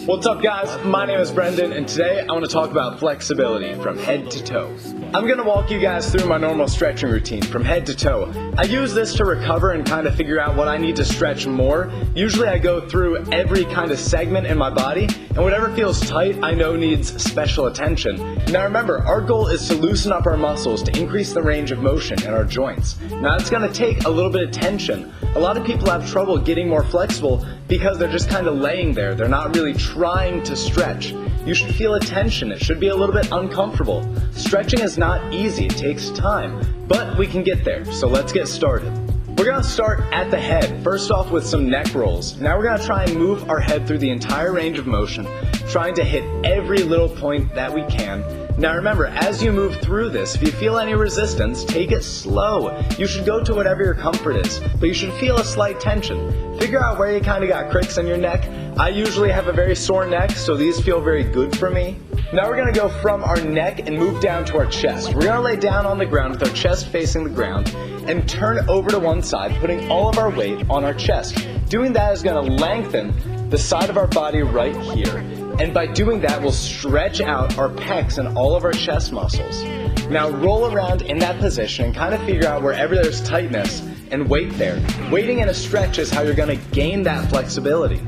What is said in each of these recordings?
What's up guys, my name is Brendan and today I want to talk about flexibility from head to toe. I'm going to walk you guys through my normal stretching routine from head to toe. I use this to recover and kind of figure out what I need to stretch more. Usually I go through every kind of segment in my body and whatever feels tight I know needs special attention. Now remember, our goal is to loosen up our muscles to increase the range of motion in our joints. Now it's going to take a little bit of tension. A lot of people have trouble getting more flexible because they're just kind of laying there. They're not really trying to stretch. You should feel a tension. It should be a little bit uncomfortable. Stretching is not easy. It takes time, but we can get there. So let's get started. We're going to start at the head. First off with some neck rolls. Now we're going to try and move our head through the entire range of motion, trying to hit every little point that we can. Now remember, as you move through this, if you feel any resistance, take it slow. You should go to whatever your comfort is, but you should feel a slight tension. Figure out where you kind of got cricks in your neck. I usually have a very sore neck, so these feel very good for me. Now we're going to go from our neck and move down to our chest. We're going to lay down on the ground with our chest facing the ground and turn over to one side, putting all of our weight on our chest. Doing that is going to lengthen the side of our body right here. And by doing that, we'll stretch out our pecs and all of our chest muscles. Now roll around in that position and kind of figure out wherever there's tightness and wait there. Waiting in a stretch is how you're going to gain that flexibility.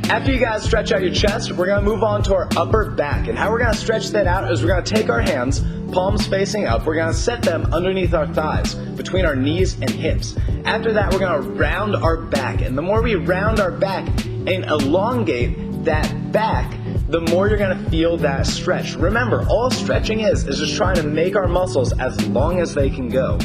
After you guys stretch out your chest, we're going to move on to our upper back. And how we're going to stretch that out is we're going to take our hands, palms facing up, we're going to set them underneath our thighs, between our knees and hips. After that, we're going to round our back. And the more we round our back and elongate that back, the more you're going to feel that stretch. Remember, all stretching is just trying to make our muscles as long as they can go.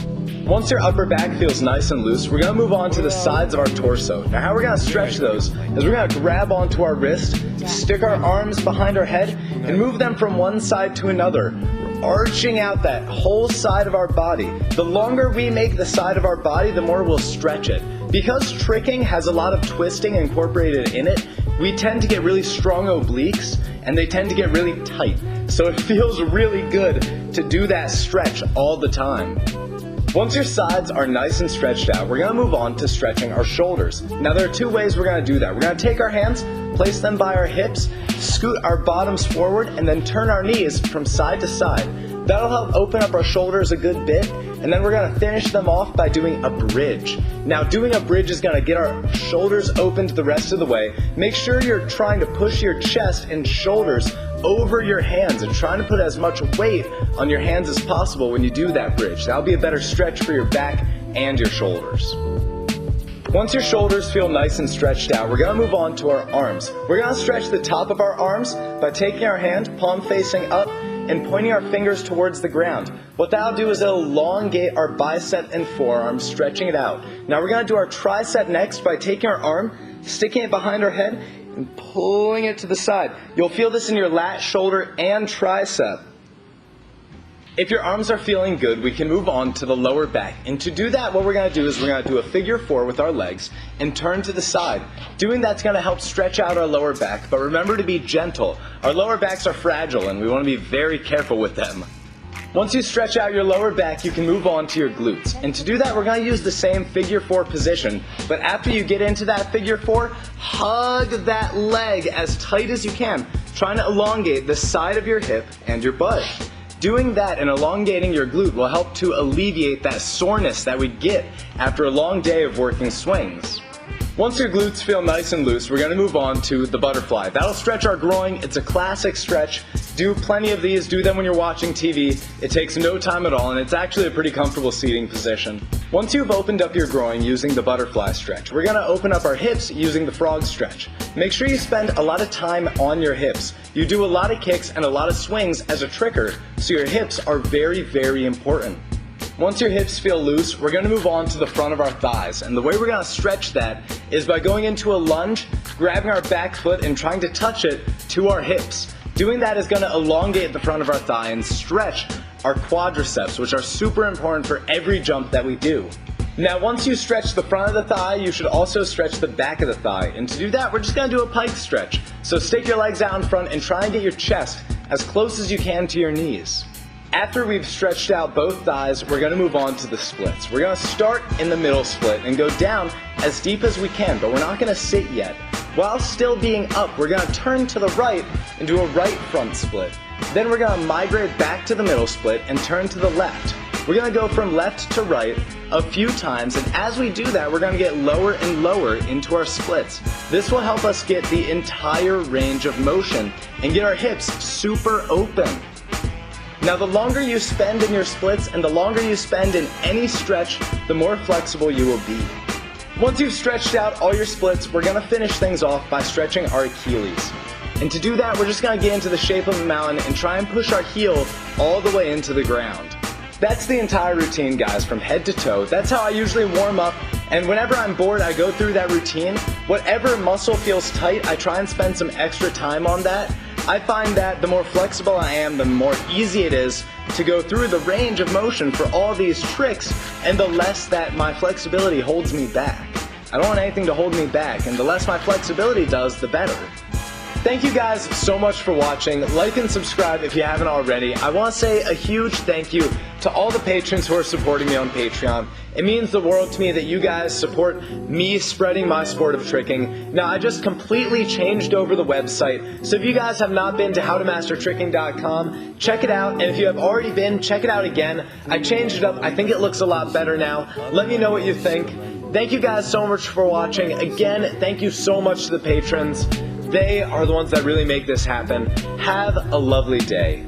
Once your upper back feels nice and loose, we're going to move on to the sides of our torso. Now how we're going to stretch those is we're going to grab onto our wrist, stick our arms behind our head, and move them from one side to another, arching out that whole side of our body. The longer we make the side of our body, the more we'll stretch it. Because tricking has a lot of twisting incorporated in it, we tend to get really strong obliques and they tend to get really tight. So it feels really good to do that stretch all the time. Once your sides are nice and stretched out, we're going to move on to stretching our shoulders. Now there are two ways we're going to do that. We're going to take our hands, place them by our hips, scoot our bottoms forward, and then turn our knees from side to side. That'll help open up our shoulders a good bit, and then we're going to finish them off by doing a bridge. Now doing a bridge is going to get our shoulders opened the rest of the way. Make sure you're trying to push your chest and shoulders over your hands and trying to put as much weight on your hands as possible when you do that bridge. That'll be a better stretch for your back and your shoulders. Once your shoulders feel nice and stretched out, we're going to move on to our arms. We're going to stretch the top of our arms by taking our hand, palm facing up, and pointing our fingers towards the ground. What that'll do is it'll elongate our bicep and forearm, stretching it out. Now we're going to do our tricep next by taking our arm, sticking it behind our head, and pulling it to the side. You'll feel this in your lat, shoulder, and tricep. If your arms are feeling good, we can move on to the lower back. And to do that, what we're going to do is we're going to do a figure 4 with our legs and turn to the side. Doing that's going to help stretch out our lower back, but remember to be gentle. Our lower backs are fragile and we want to be very careful with them. Once you stretch out your lower back, you can move on to your glutes. And to do that, we're going to use the same figure 4 position. But after you get into that figure 4, hug that leg as tight as you can, trying to elongate the side of your hip and your butt. Doing that and elongating your glute will help to alleviate that soreness that we get after a long day of working swings. Once your glutes feel nice and loose, we're going to move on to the butterfly. That'll stretch our groin. It's a classic stretch. Do plenty of these. Do them when you're watching TV. It takes no time at all, and it's actually a pretty comfortable seating position. Once you've opened up your groin using the butterfly stretch, we're going to open up our hips using the frog stretch. Make sure you spend a lot of time on your hips. You do a lot of kicks and a lot of swings as a tricker, so your hips are very, very important. Once your hips feel loose, we're going to move on to the front of our thighs. And the way we're going to stretch that is by going into a lunge, grabbing our back foot and trying to touch it to our hips. Doing that is going to elongate the front of our thigh and stretch our quadriceps, which are super important for every jump that we do. Now once you stretch the front of the thigh, you should also stretch the back of the thigh. And to do that, we're just going to do a pike stretch. So stick your legs out in front and try and get your chest as close as you can to your knees. After we've stretched out both thighs, we're going to move on to the splits. We're going to start in the middle split and go down as deep as we can, but we're not going to sit yet. while still being up. We're going to turn to the right and do a right front split. Then we're going to migrate back to the middle split and turn to the left. We're going to go from left to right a few times, and as we do that, we're going to get lower and lower into our splits. This will help us get the entire range of motion and get our hips super open. Now, the longer you spend in your splits and the longer you spend in any stretch, the more flexible you will be. Once you've stretched out all your splits, we're going to finish things off by stretching our Achilles. And to do that, we're just going to get into the shape of a mountain and try and push our heel all the way into the ground. That's the entire routine, guys, from head to toe. That's how I usually warm up, and whenever I'm bored, I go through that routine. Whatever muscle feels tight, I try and spend some extra time on that. I find that the more flexible I am, the more easy it is to go through the range of motion for all these tricks, and the less that my flexibility holds me back. I don't want anything to hold me back, and the less my flexibility does, the better. Thank you guys so much for watching. Like and subscribe if you haven't already. I want to say a huge thank you to all the patrons who are supporting me on Patreon. It means the world to me that you guys support me spreading my sport of tricking. Now, I just completely changed over the website, so if you guys have not been to howtomastertricking.com, check it out, and if you have already been, check it out again. I changed it up. I think it looks a lot better now. Let me know what you think. Thank you guys so much for watching. Again, thank you so much to the patrons. They are the ones that really make this happen. Have a lovely day.